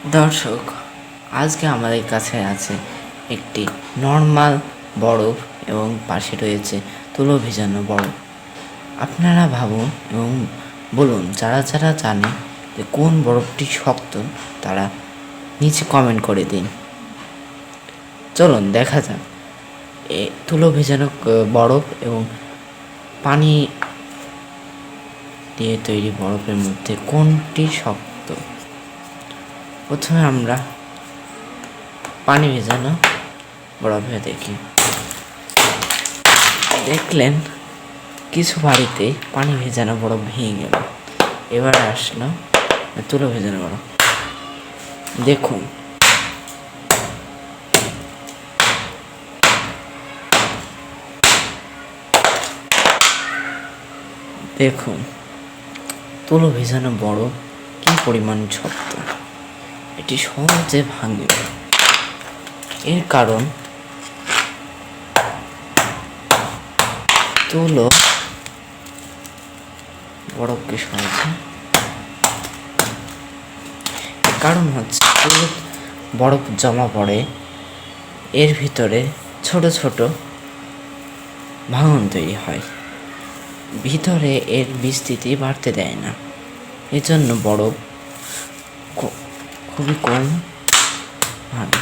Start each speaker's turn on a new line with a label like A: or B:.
A: দর্শক, আজকে আমাদের কাছে আছে একটি নর্মাল বরফ এবং পাশে রয়েছে তুলো ভেজানো বরফ। আপনারা ভাবুন এবং বলুন, যারা যারা জানে যে কোন বরফটি শক্ত তারা নিচে কমেন্ট করে দিন। চলুন দেখা যাক তুলো ভেজানো বরফ এবং পানি দিয়ে তৈরি বরফের মধ্যে কোনটি শক্ত। প্রথমে আমরা পানি ভেজানো বরফে দেখি। দেখলেন কিছু বাড়িতে পানি ভেজানো বরফ ভেঙে গেল। এবার আসলো তুলো ভেজানো বরফ। দেখুন দেখুন তুলো ভেজানো বরফ কি পরিমাণ শক্ত, এটি সহজে ভাঙে। এর কারণ তুলো বরফকে সহজে, কারণ হচ্ছে তুলো বরফ জমা পড়ে, এর ভিতরে ছোট ছোট ভাঙন তৈরি হয়, ভিতরে এর বিস্তৃতি বাড়তে দেয় না। এজন্য বরফ খুবই কম ভাঙে।